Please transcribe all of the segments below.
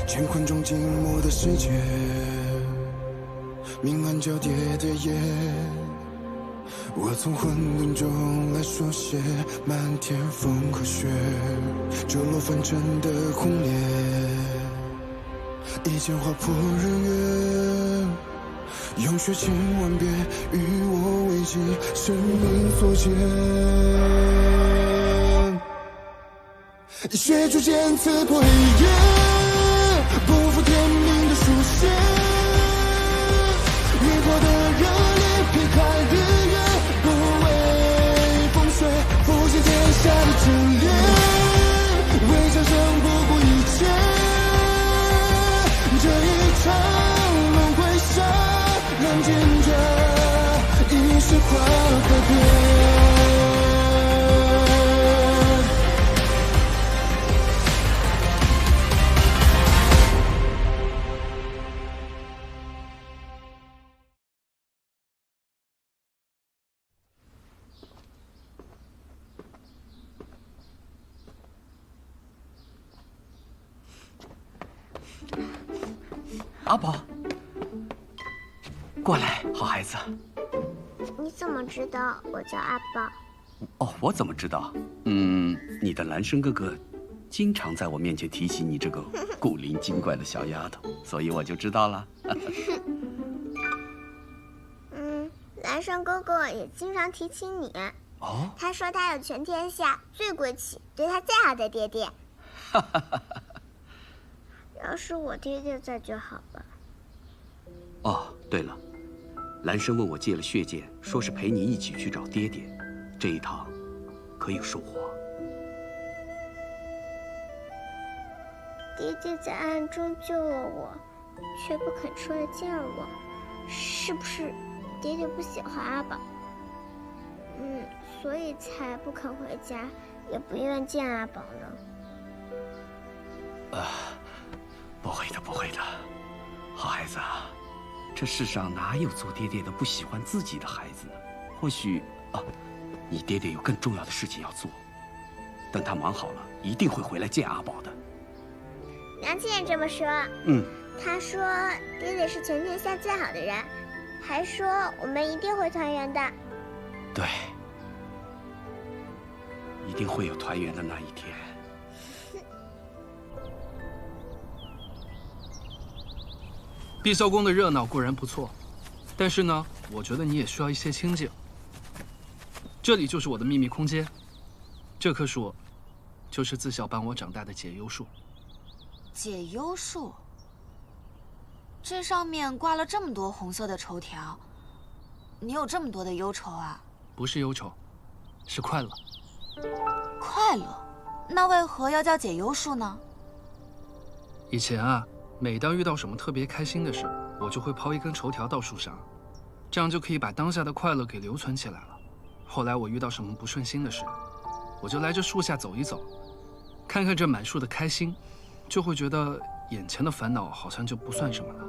乾坤中静默的世界，明暗交叠的夜，我从混沌中来书写漫天风和雪，折落凡尘的红烈，一剑划破日月，用血千万遍与我为尽生命所见，以血铸剑刺破黑夜，不负天命的书写，越过的热烈劈开日月，不畏风雪，复兴天下的真烈，为战胜不顾一切，这一场轮回下，让见证一世化改变。阿宝，过来，好孩子。你怎么知道我叫阿宝？哦，我怎么知道？你的岚生哥哥经常在我面前提起你这个古灵精怪的小丫头，所以我就知道了。岚生哥哥也经常提起你。哦，他说他有全天下最贵气、对他最好的爹爹。要是我爹爹在就好了。哦，对了，岚生问我借了血剑，说是陪你一起去找爹爹，这一趟可有收获？爹爹在暗中救了我，却不肯出来见我，是不是爹爹不喜欢阿宝？所以才不肯回家，也不愿见阿宝呢。不会的，不会的，好孩子啊，这世上哪有做爹爹的不喜欢自己的孩子呢？或许你爹爹有更重要的事情要做，等他忙好了，一定会回来见阿宝的。娘亲也这么说。他说爹爹是全天下最好的人，还说我们一定会团圆的。对，一定会有团圆的那一天。碧霄宫的热闹固然不错，但是呢，我觉得你也需要一些清静。这里就是我的秘密空间，这棵树就是自小伴我长大的解忧树。解忧树？这上面挂了这么多红色的绸条，你有这么多的忧愁啊？不是忧愁，是快乐。快乐？那为何要叫解忧树呢？以前啊，每当遇到什么特别开心的事，我就会抛一根绸条到树上，这样就可以把当下的快乐给留存起来了。后来我遇到什么不顺心的事，我就来这树下走一走，看看这满树的开心，就会觉得眼前的烦恼好像就不算什么了。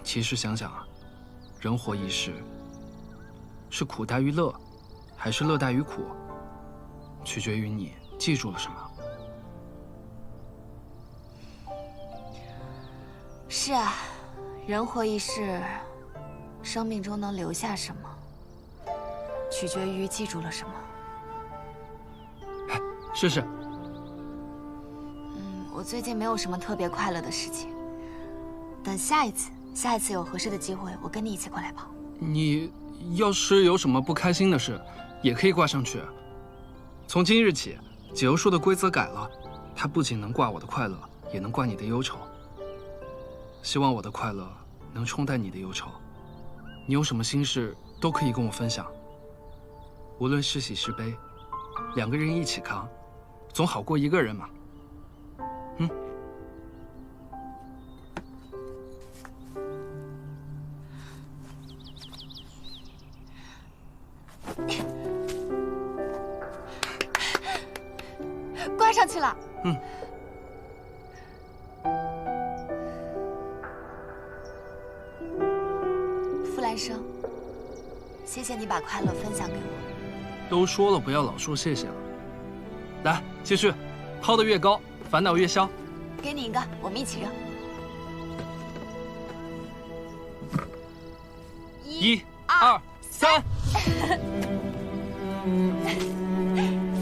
其实想想啊，人活一世，是苦大于乐，还是乐大于苦，取决于你记住了什么。是啊，人活一世，生命中能留下什么，取决于记住了什么。试试。我最近没有什么特别快乐的事情，等下一次有合适的机会，我跟你一起过来跑。你要是有什么不开心的事，也可以挂上去。从今日起，解忧树的规则改了，它不仅能挂我的快乐，也能挂你的忧愁。希望我的快乐能冲淡你的忧愁，你有什么心事都可以跟我分享。无论是喜是悲，两个人一起扛，总好过一个人嘛。挂上去了。傅岚生，谢谢你把快乐分享给我。都说了不要老说谢谢了。来，继续，抛得越高，烦恼越消。给你一个，我们一起扔。1、2、3，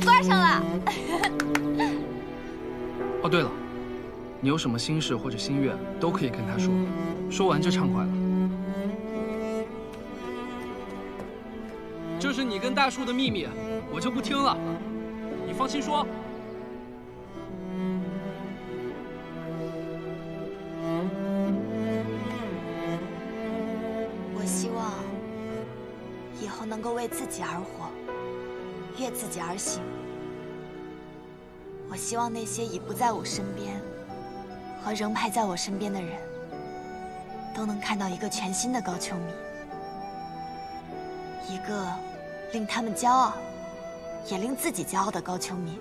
挂上了。哦，对了，你有什么心事或者心愿，都可以跟他说，说完就畅快了。这是你跟大树的秘密，我就不听了，你放心说。我希望以后能够为自己而活，悦自己而行。我希望那些已不在我身边和仍排在我身边的人，都能看到一个全新的高秋米，一个令他们骄傲，也令自己骄傲的高秋米。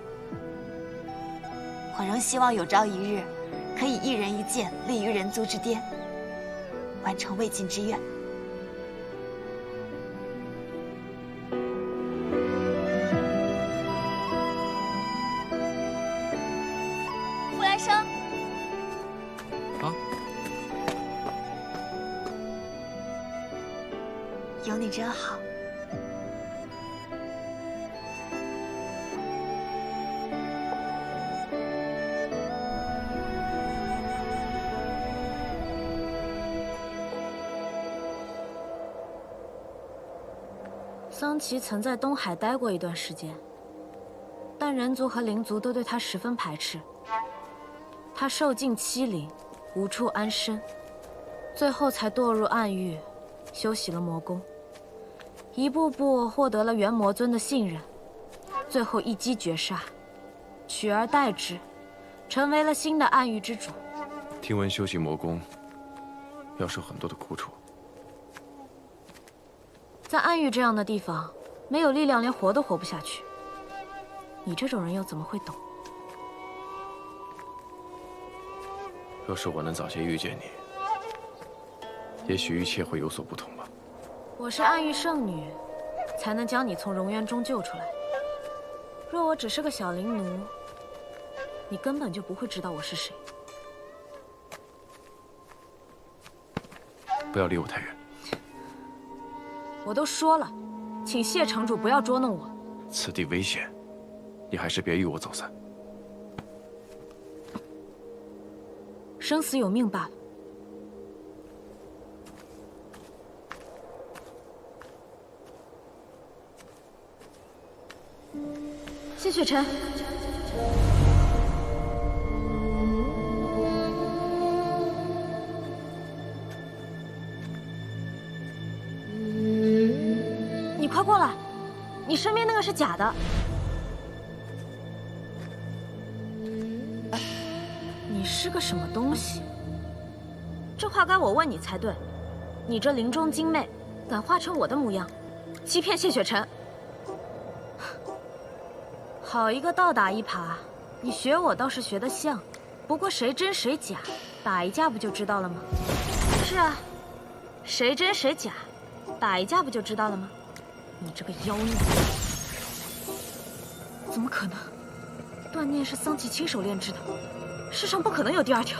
我仍希望有朝一日，可以一人一剑，立于人族之巅，完成未尽之愿。傅来生，啊，有你真好。桑奇曾在东海待过一段时间，但人族和灵族都对他十分排斥。他受尽欺凌，无处安身，最后才堕入暗域，修习了魔功，一步步获得了元魔尊的信任，最后一击绝杀，取而代之，成为了新的暗域之主。听闻修习魔功要受很多的苦楚。在暗域这样的地方，没有力量，连活都活不下去。你这种人又怎么会懂？若是我能早些遇见你，也许一切会有所不同吧。我是暗域圣女，才能将你从荣渊中救出来。若我只是个小灵奴，你根本就不会知道我是谁。不要离我太远。我都说了，请谢城主不要捉弄我。此地危险，你还是别与我走散。生死有命罢了。谢雪晨，你快过来！你身边那个是假的。你是个什么东西？这话该我问你才对。你这林中精魅，敢化成我的模样，欺骗谢雪晨！好一个倒打一耙，你学我倒是学得像，不过谁真谁假，打一架不就知道了吗？是啊，谁真谁假，打一架不就知道了吗？你这个妖孽！怎么可能？锻炼是桑奇亲手炼制的，世上不可能有第二条。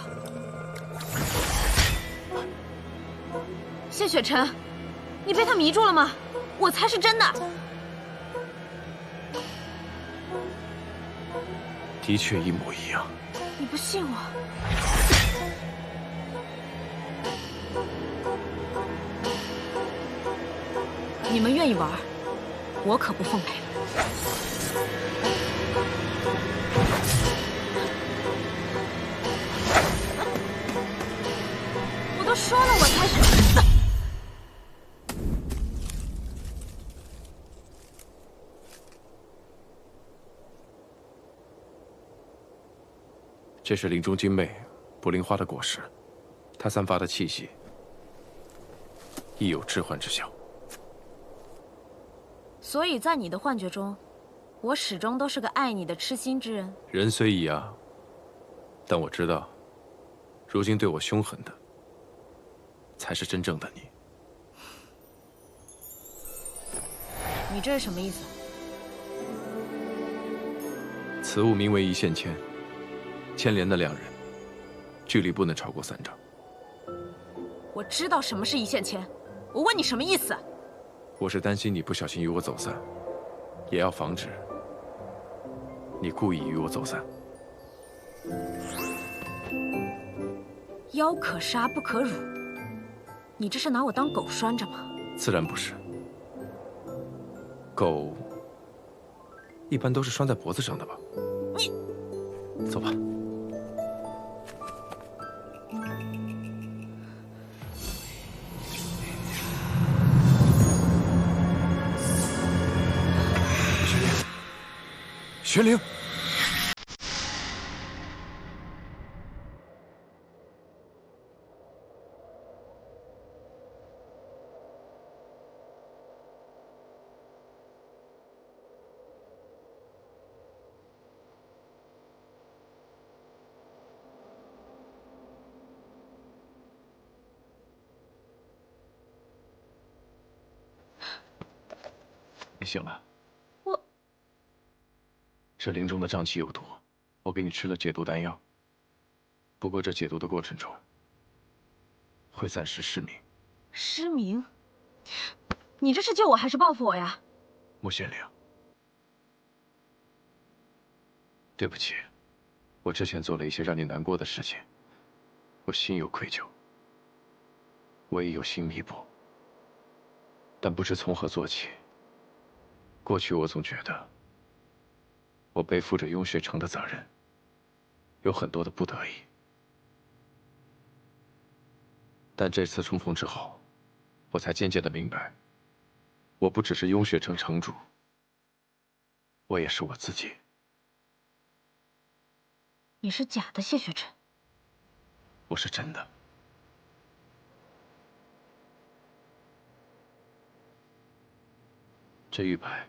谢雪晨，你被他迷住了吗？我才是真的。的确一模一样。你不信我？你们愿意玩，我可不奉陪。我都说了，我才是。这是林中精魅捕灵花的果实，它散发的气息亦有致幻之效。所以在你的幻觉中，我始终都是个爱你的痴心之人。人虽一样，但我知道，如今对我凶狠的，才是真正的你。你这是什么意思？此物名为一线牵，牵连的两人，距离不能超过3丈。我知道什么是一线牵，我问你什么意思？我是担心你不小心与我走散，也要防止你故意与我走散。妖可杀不可辱，你这是拿我当狗拴着吗？自然不是。狗一般都是拴在脖子上的吧？你走吧。玄灵，你醒了。这灵中的瘴气有毒，我给你吃了解毒丹药。不过这解毒的过程中，会暂时失明。失明？你这是救我还是报复我呀？穆玄灵，对不起，我之前做了一些让你难过的事情，我心有愧疚，我也有心弥补，但不知从何做起。过去我总觉得我背负着雍雪城的责任，有很多的不得已。但这次重逢之后，我才渐渐的明白，我不只是雍雪城城主，我也是我自己。你是假的谢雪晨，我是真的。这玉牌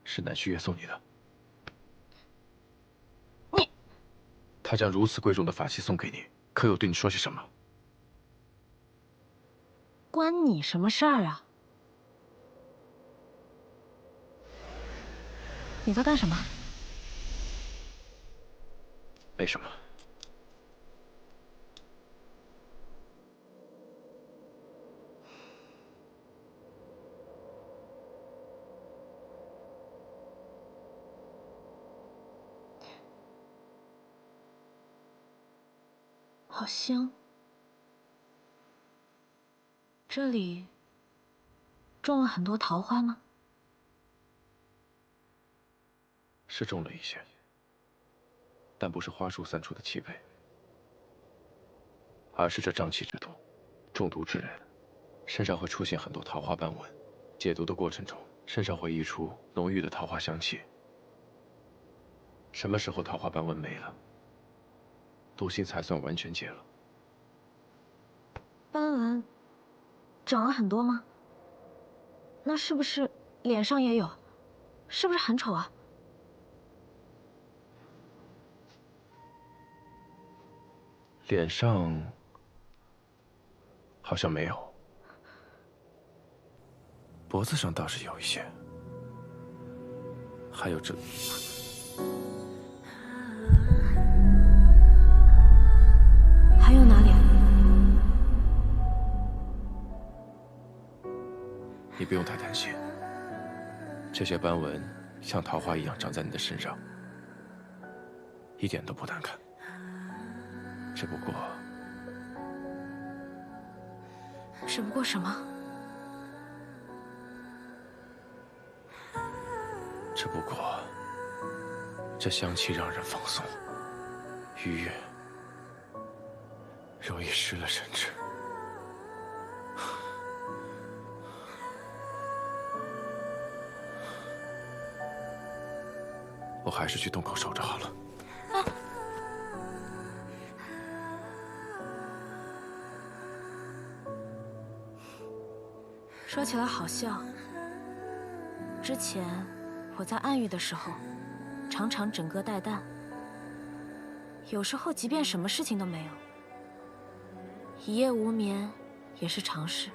是南虚月送你的。他将如此贵重的法器送给你，可有对你说些什么？关你什么事儿啊？你在干什么？没什么。好香。这里种了很多桃花吗？是种了一些，但不是花树散出的气味，而是这瘴气之毒。中毒之人身上会出现很多桃花斑纹，解毒的过程中，身上会溢出浓郁的桃花香气。什么时候桃花斑纹没了，毒性才算完全解了。斑纹长了很多吗？那是不是脸上也有？是不是很丑啊？脸上好像没有，脖子上倒是有一些，还有这。还有哪里啊？你不用太担心，这些斑纹像桃花一样长在你的身上，一点都不难看。只不过什么？只不过这香气让人放松、愉悦，容易失了神智。我还是去洞口守着好了。说起来好笑，之前我在暗域的时候，常常枕戈待旦，有时候即便什么事情都没有，一夜无眠也是常事。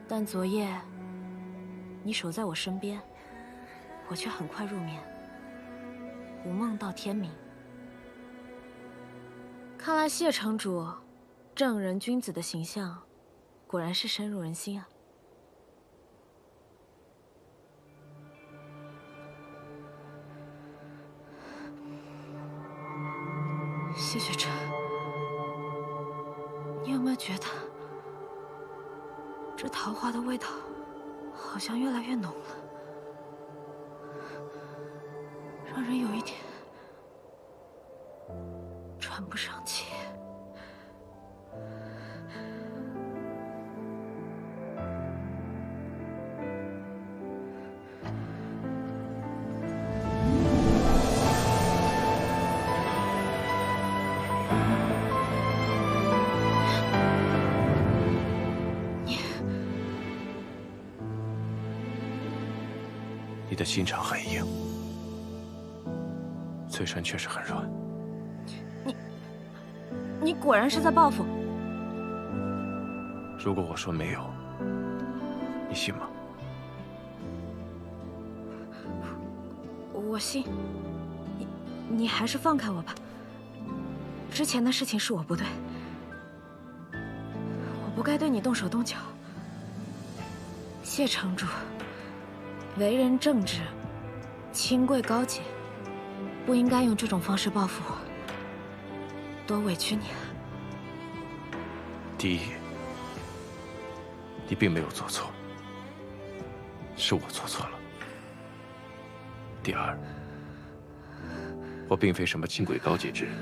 但昨夜你守在我身边，我却很快入眠，无梦到天明。看来谢城主正人君子的形象，果然是深入人心啊。谢雪晨，你有没有觉得这桃花的味道好像越来越浓了，让人有一点喘不上气。你的心肠很硬，嘴唇却是很软。你果然是在报复。如果我说没有，你信吗？我信。你还是放开我吧。之前的事情是我不对，我不该对你动手动脚。谢城主为人正直，清贵高洁，不应该用这种方式报复我，多委屈你了。第一，你并没有做错，是我做错了。第二，我并非什么清贵高洁之人，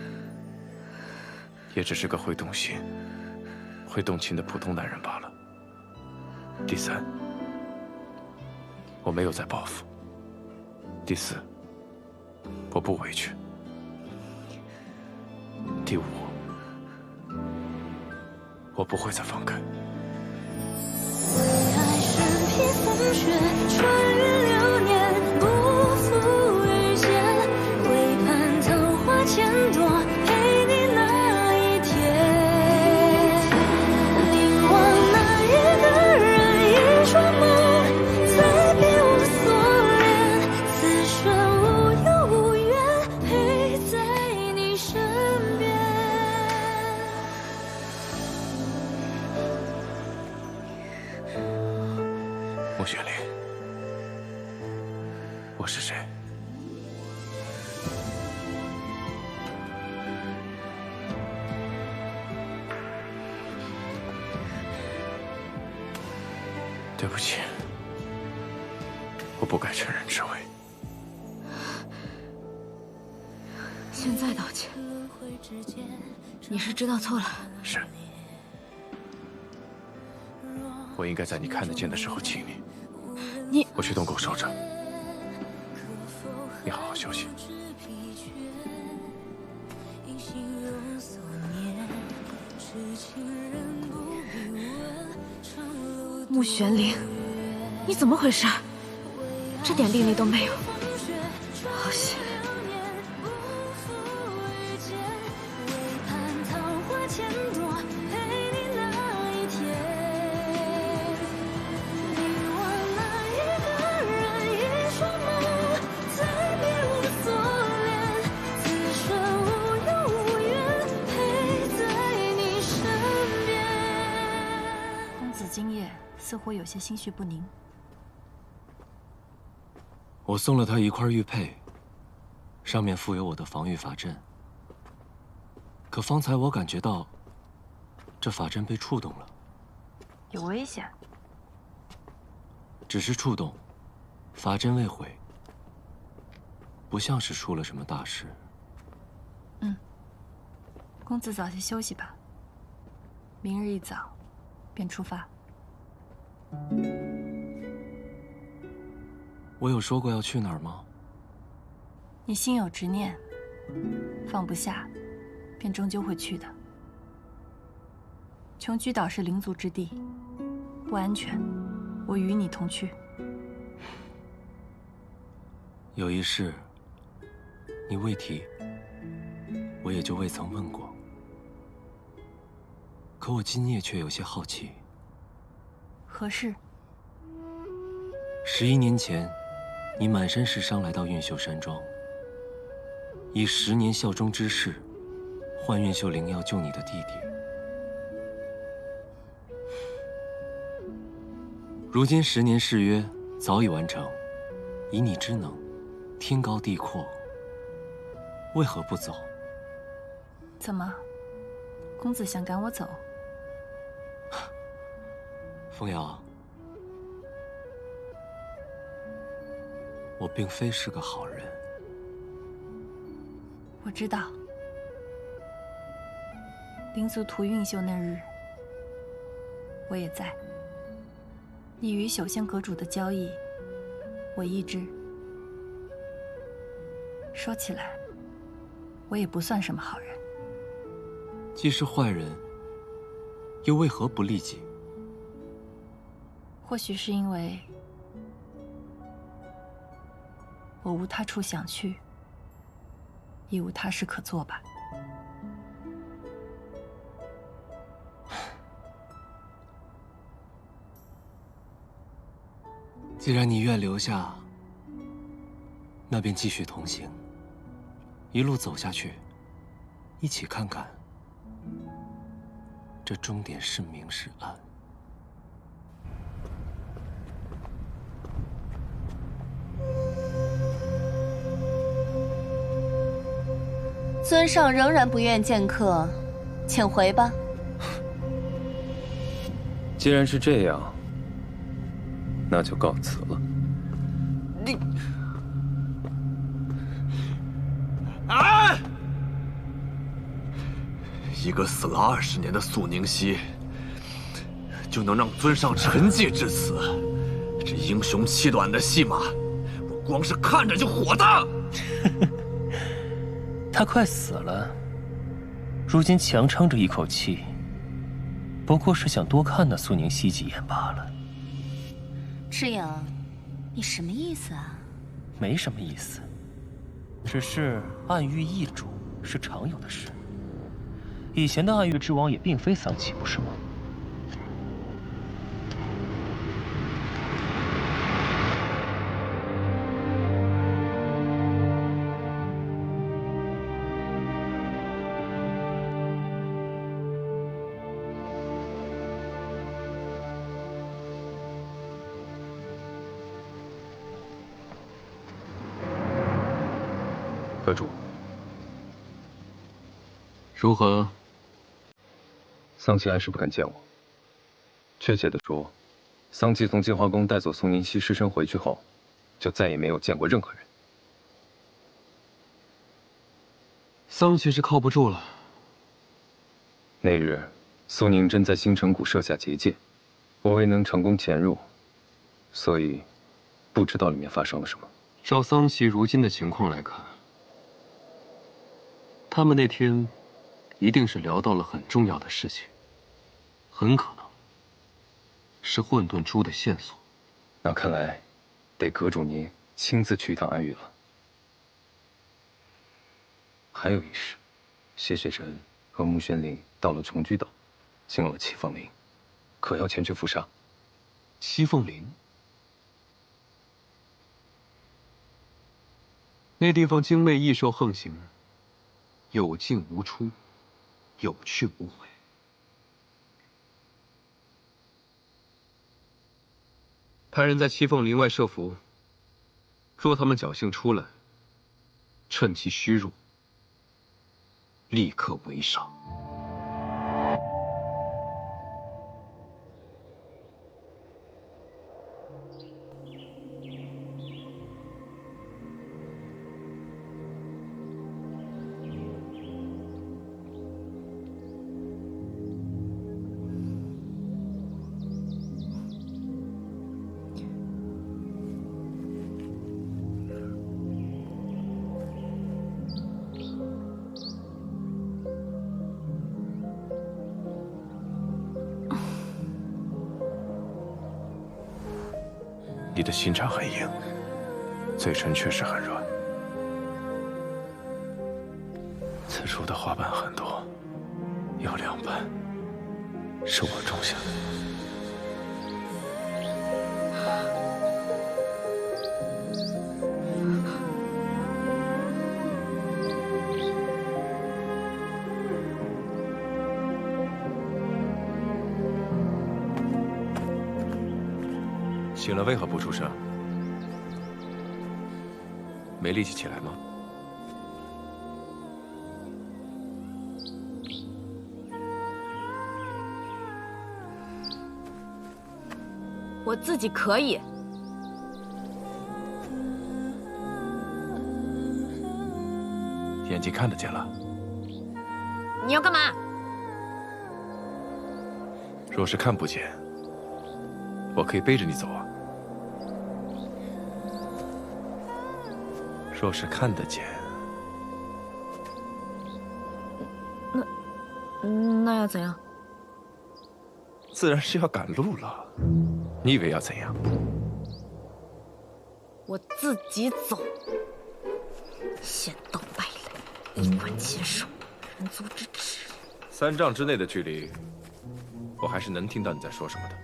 也只是个会动心、会动情的普通男人罢了。第三，我没有在报复。第四，我不委屈。第五，我不会再放开。爱身披风雪，穿越流年，不负遇见，唯盼桃花千朵，陪你那一天。凝望那一个人，一双眸，再别无所恋，此生无忧无怨，陪在你身边。穆雪玲，我是谁？对不起，我不该乘人之危。现在道歉，你是知道错了。是，我应该在你看得见的时候亲你。我去洞口守着，你好好休息。穆玄灵，你怎么回事？这点定力都没有，好险！今夜似乎有些心绪不宁。我送了他一块玉佩，上面附有我的防御法阵。可方才我感觉到，这法阵被触动了。有危险？只是触动，法阵未毁，不像是出了什么大事。公子早些休息吧，明日一早便出发。我有说过要去哪儿吗？你心有执念，放不下，便终究会去的。琼居岛是灵族之地，不安全，我与你同去。有一事，你未提，我也就未曾问过。可我今夜却有些好奇。何事？11年前，你满身是伤来到运秀山庄，以10年效忠之誓，换运秀灵药救你的弟弟。如今10年誓约早已完成，以你之能，天高地阔，为何不走？怎么，公子想赶我走？风瑶，我并非是个好人。我知道，灵族屠运秀那日，我也在。你与朽仙阁主的交易，我亦知。说起来，我也不算什么好人。既是坏人，又为何不利己？或许是因为我无他处想去，亦无他事可做吧。既然你愿留下，那便继续同行，一路走下去，一起看看这终点是明是暗。尊上仍然不愿见客，请回吧。既然是这样，那就告辞了。你，啊！一个死了20年的素宁熙，就能让尊上沉寂至此，这英雄气短的戏码，我光是看着就火大。他快死了，如今强撑着一口气，不过是想多看那苏宁熙几眼罢了。赤影，你什么意思啊？没什么意思，只是暗域易主是常有的事。以前的暗域之王也并非丧气，不是吗？阁主，如何？桑琪还是不肯见我。确切的说，桑琪从净化宫带走宋宁熙尸身回去后，就再也没有见过任何人。桑琪是靠不住了。那日，苏宁真在星辰谷设下结界，我未能成功潜入，所以不知道里面发生了什么。照桑琪如今的情况来看，他们那天一定是聊到了很重要的事情，很可能是混沌珠的线索。那看来得阁主您亲自去一趟暗域了。还有一事，谢雪晨和穆宣林到了重居岛，进了七凤林，可要前去伏杀。七凤林那地方精魅异兽横行，有进无出，有去无回。派人在七凤林外设伏，若他们侥幸出来，趁其虚弱，立刻围杀。你的心肠很硬，嘴唇确实很软。此处的花瓣很多，有2瓣是我种下的。醒了为何不出声？没力气起来吗？我自己可以。眼睛看得见了。你要干嘛？若是看不见，我可以背着你走啊。若是看得见，那要怎样？自然是要赶路了。你以为要怎样？我自己走。仙道败类，衣冠禽兽，人族之耻。3丈之内的距离，我还是能听到你在说什么的。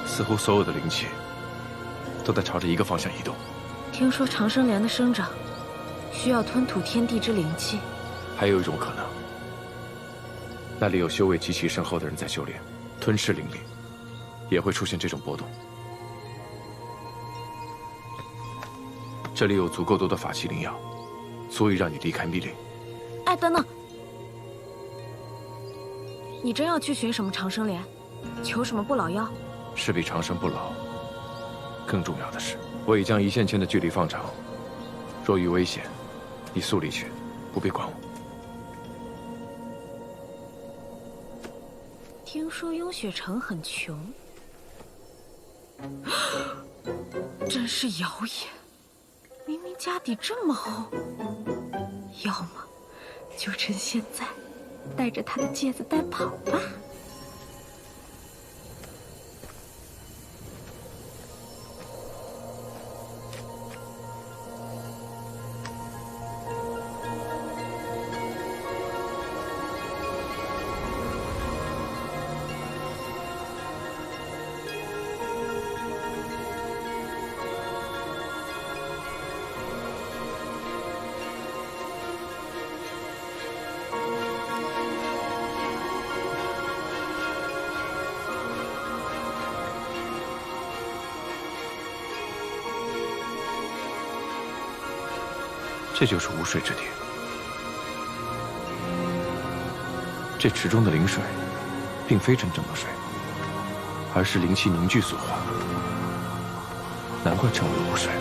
似乎所有的灵气都在朝着一个方向移动。听说长生莲的生长需要吞吐天地之灵气，还有一种可能，那里有修为极其深厚的人在修炼，吞噬灵力，也会出现这种波动。这里有足够多的法器灵药，足以让你离开密林。哎，等等，你真要去寻什么长生莲，求什么不老药？是比长生不老更重要的是，我已将1线牵的距离放长，若遇危险，你速离去，不必管我。听说雍雪城很穷，真是谣言。明明家底这么厚，要么就趁现在带着他的戒子带跑吧。这就是无水之地。这池中的灵水，并非真正的水，而是灵气凝聚所化，难怪称为无水。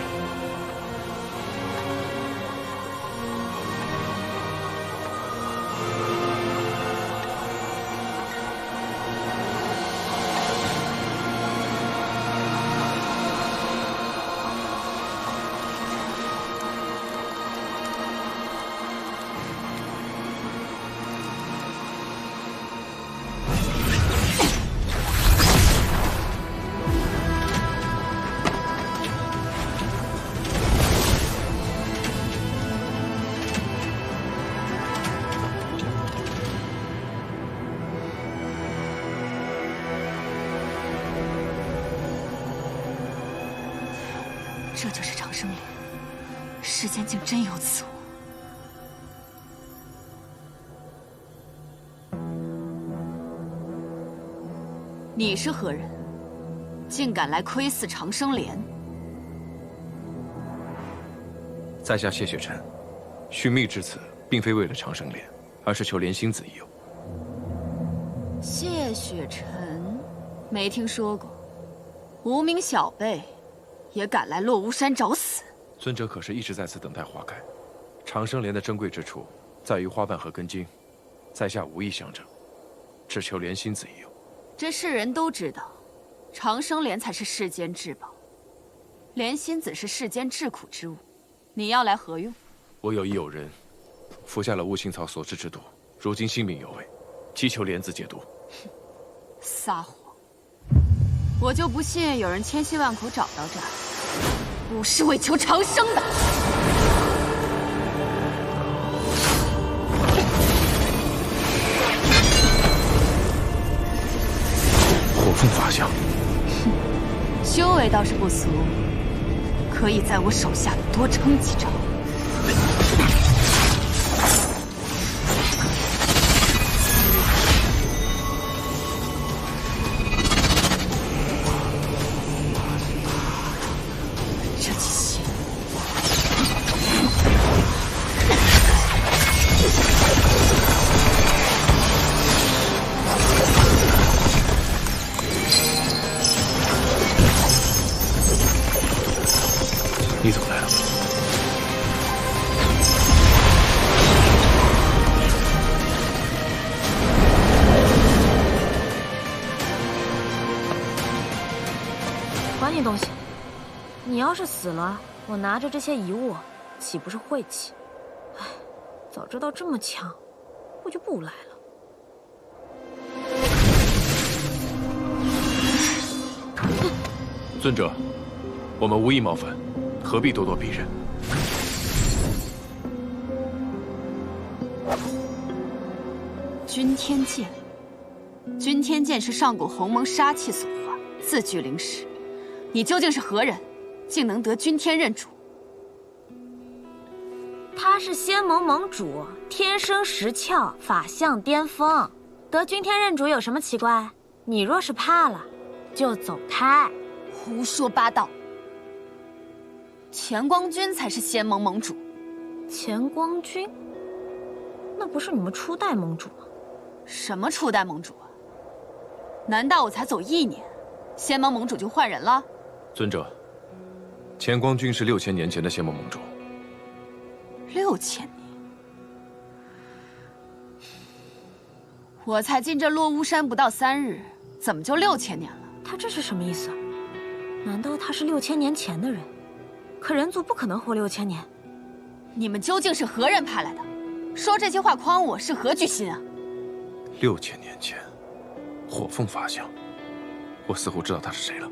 这就是长生莲，世间竟真有此物。你是何人？竟敢来窥伺长生莲？在下谢雪晨，寻觅至此，并非为了长生莲，而是求莲心子一游。谢雪晨，没听说过。无名小辈也敢来落巫山找死？尊者可是一直在此等待花开。长生莲的珍贵之处在于花瓣和根茎，在下无意相争，只求莲心子一游。这世人都知道，长生莲才是世间至宝，莲心子是世间至苦之物。你要来何用？我有一友人，服下了悟性草所制之毒，如今性命有危，祈求莲子解毒。撒谎！我就不信有人千辛万苦找到这儿，不是为求长生的。火凤法相，修为倒是不俗，可以在我手下多撑几招。这气息，你怎么来了？管你东西！你要是死了，我拿着这些遗物，岂不是晦气？唉，早知道这么强，我就不来了。尊者，我们无意冒犯，何必咄咄逼人？君天剑，君天剑是上古鸿蒙杀气所化，自具灵识。你究竟是何人，竟能得君天认主？他是仙盟盟主，天生识窍，法相巅峰，得君天认主有什么奇怪？你若是怕了，就走开。胡说八道！乾光君才是仙盟盟主。乾光君？那不是你们初代盟主吗？什么初代盟主啊？难道我才走1年，仙盟盟主就换人了？尊者，乾光君是6000年前的仙盟盟主。6000年？我才进这落巫山不到3日，怎么就6000年了？他这是什么意思？难道他是6000年前的人？可人族不可能活6000年。你们究竟是何人派来的？说这些话诓我是何居心啊？6000年前，火凤法相，我似乎知道他是谁了。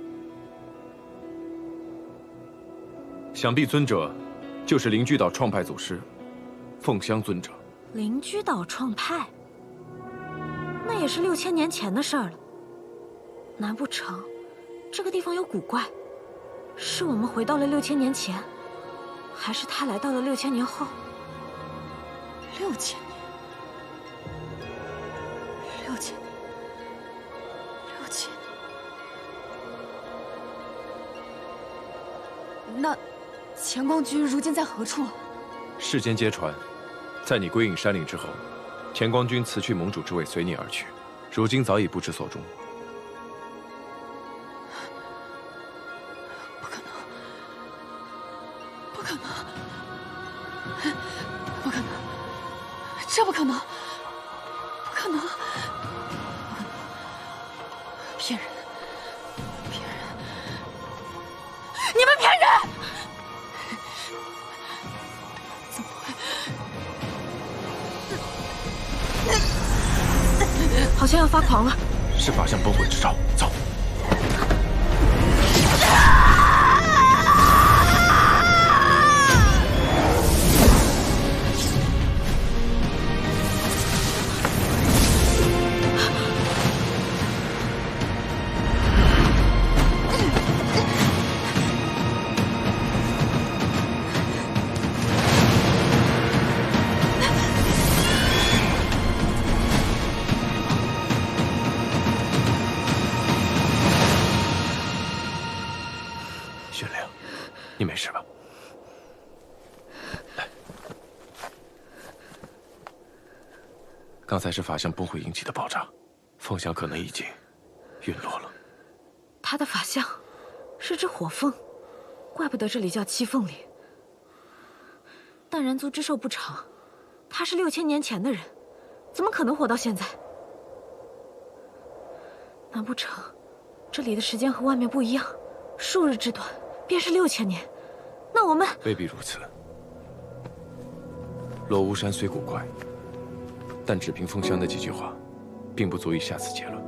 想必尊者就是灵居岛创派祖师凤香尊者。灵居岛创派，那也是6000年前的事儿了。难不成这个地方有古怪？是我们回到了6000年前，还是他来到了6000年后？6000年，6000年，6000年。那乾光君如今在何处？世间皆传，在你归隐山岭之后，乾光君辞去盟主之位，随你而去，如今早已不知所终。这不可能！不可能！骗人！骗人！你们骗人！怎么会？好像要发狂了。是法相崩毁之兆，走。雪灵，你没事吧？来，刚才是法相崩毁引起的爆炸，凤香可能已经陨落了。他的法相是只火凤，怪不得这里叫七凤岭。但人族之寿不长，他是6000年前的人，怎么可能活到现在？难不成这里的时间和外面不一样？数日之短，便是6000年。那我们未必如此。落巫山虽古怪，但只凭凤香的几句话，并不足以下此结论。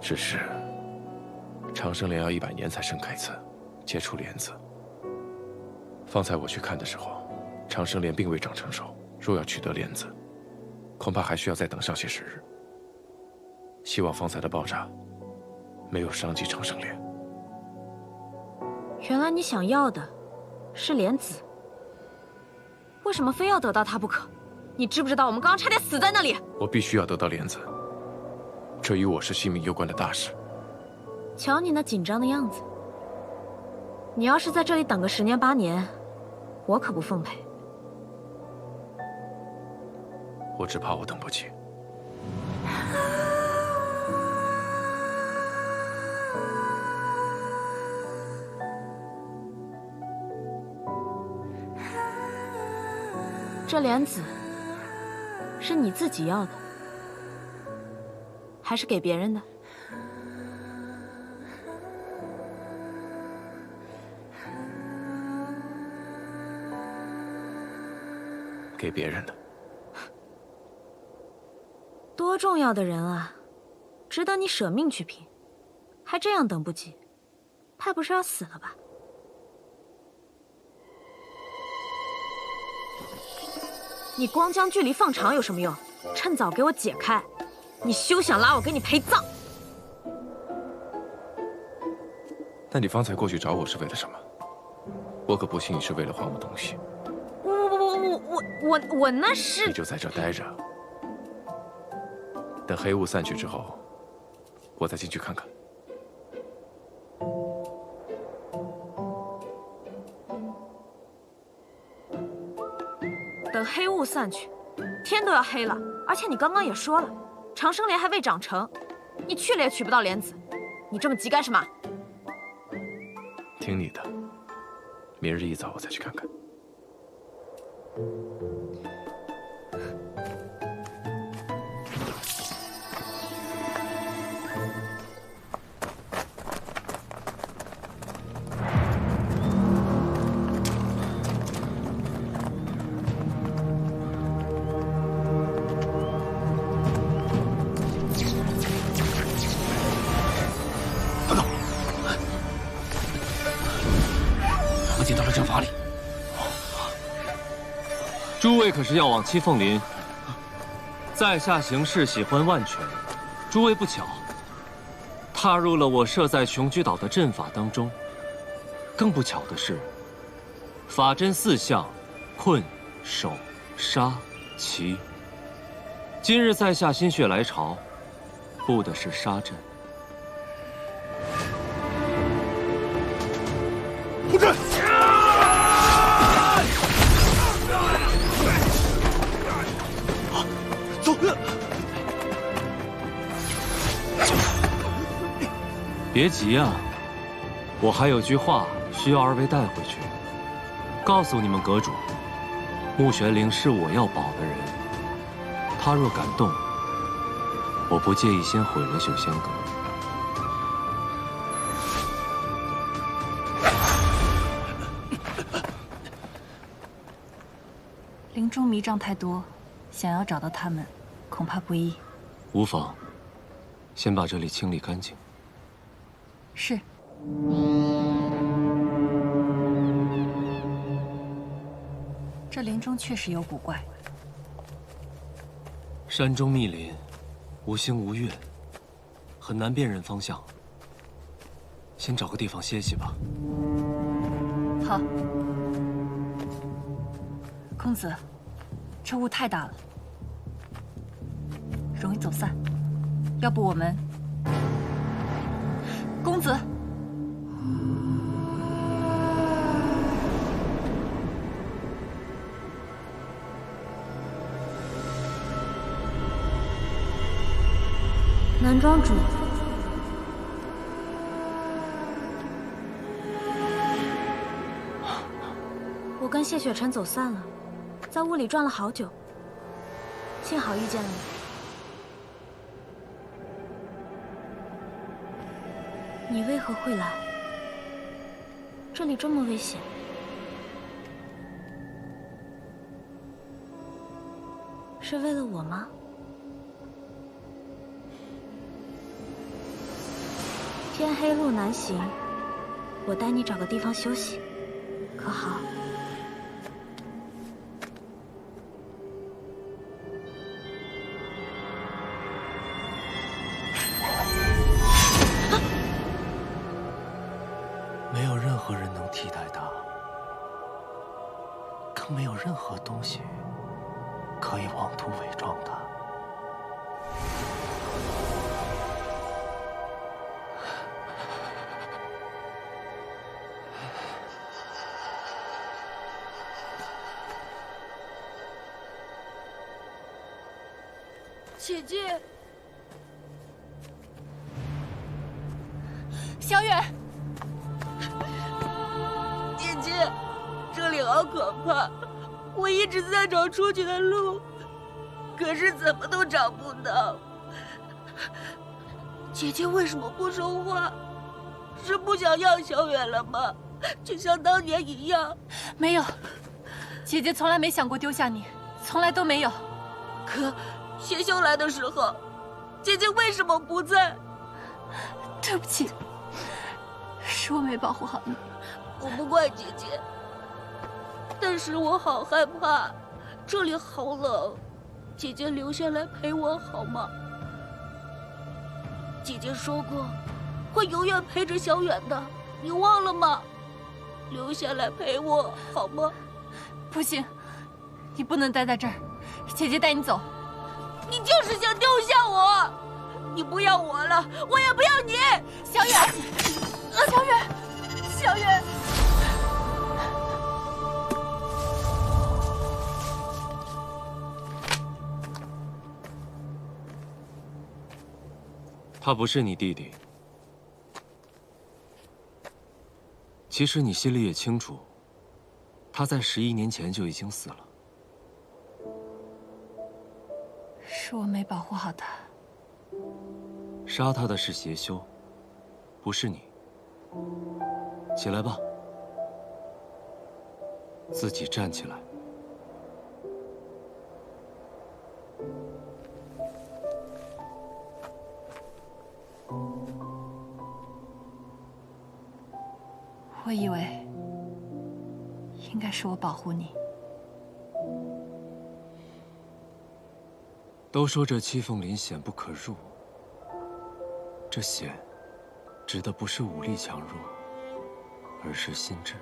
只是长生莲要100年才盛开一次，结出莲子。方才我去看的时候，长生莲并未长成熟，若要取得莲子，恐怕还需要再等上些时日。希望方才的爆炸没有伤及长生莲。原来你想要的是莲子，为什么非要得到它不可？你知不知道我们刚刚差点死在那里？我必须要得到莲子，这与我是性命攸关的大事。瞧你那紧张的样子，你要是在这里等个10年8年，我可不奉陪。我只怕我等不起。这莲子是你自己要的，还是给别人的？给别人的。多重要的人啊，值得你舍命去拼，还这样等不及，怕不是要死了吧？你光将距离放长有什么用？趁早给我解开！你休想拉我给你陪葬！那你方才过去找我是为了什么？我可不信你是为了还我东西。我那是……你就在这待着，等黑雾散去之后，我再进去看看。等黑雾散去，天都要黑了。而且你刚刚也说了，长生莲还未长成，你去了也取不到莲子，你这么急干什么？听你的，明日一早我再去看看。进到了阵法里。诸位可是要往七凤林？在下行事喜欢万全，诸位不巧，踏入了我设在雄居岛的阵法当中。更不巧的是，法阵4项：困、守、杀、奇。今日在下心血来潮，布的是杀阵。布阵！走！别急啊，我还有句话需要2位带回去，告诉你们阁主，穆玄灵是我要保的人，他若敢动，我不介意先毁了修仙阁。林中迷障太多，想要找到他们，恐怕不易。无妨，先把这里清理干净。是。这林中确实有古怪。山中密林，无星无月，很难辨认方向。先找个地方歇息吧。好。公子，这雾太大了，容易走散。要不我们……公子，南庄主，我跟谢雪晨走散了。在雾里转了好久，幸好遇见了你。你为何会来？这里这么危险，是为了我吗？天黑路难行，我带你找个地方休息，可好？没有任何人能曾没有任何东西可以妄图伪装它。姐姐，小远，姐姐，这里好可怕，我一直在找出去的路，可是怎么都找不到。姐姐为什么不说话？是不想要小远了吗？就像当年一样。没有，姐姐从来没想过丢下你，从来都没有。可邪修来的时候，姐姐为什么不在？对不起，是我没保护好你。我不怪姐姐，但是我好害怕，这里好冷，姐姐留下来陪我好吗？姐姐说过，会永远陪着小远的，你忘了吗？留下来陪我好吗？不行，你不能待在这儿，姐姐带你走。你就是想丢下我，你不要我了，我也不要你。小远，小远，小远。他不是你弟弟。其实你心里也清楚，他在11年前就已经死了。是我没保护好他。杀他的是邪修，不是你。起来吧，自己站起来。我以为应该是我保护你。都说这七凤林险不可入，这险指的不是武力强弱，而是心智。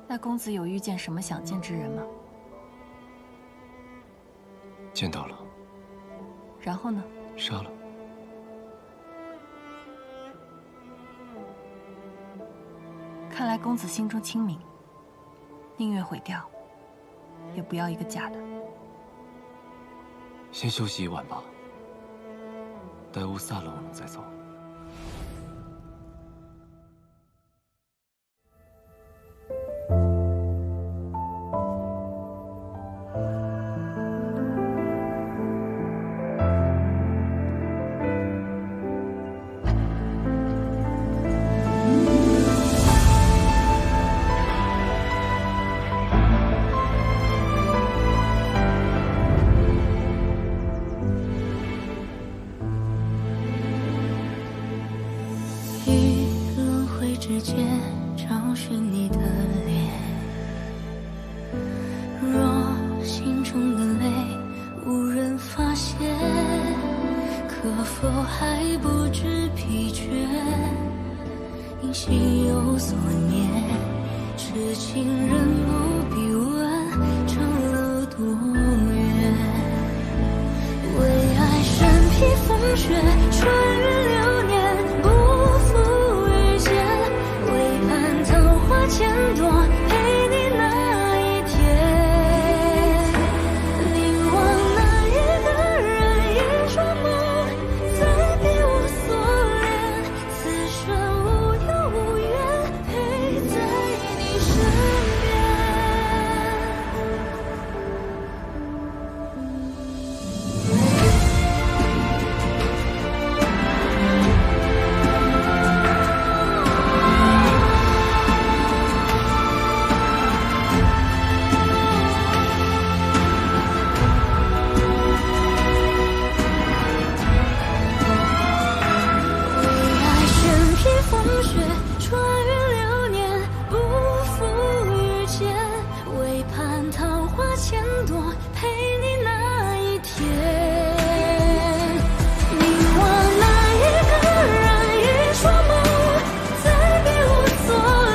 那公子有遇见什么想见之人吗？见到了。然后呢？杀了。看来公子心中清明，宁愿毁掉，也不要一个假的。先休息一晚吧，待雾散了，我们再走。之间找寻你的脸，若心中的泪无人发现，可否还不知疲倦？因心有所念，痴情人不必问长路多远。为爱身披风雪，穿越流年，不负遇见。为盼桃花千朵，陪你那一天。凝望那一个人，一双眸，再别无所恋。此生无忧无怨，陪在你身所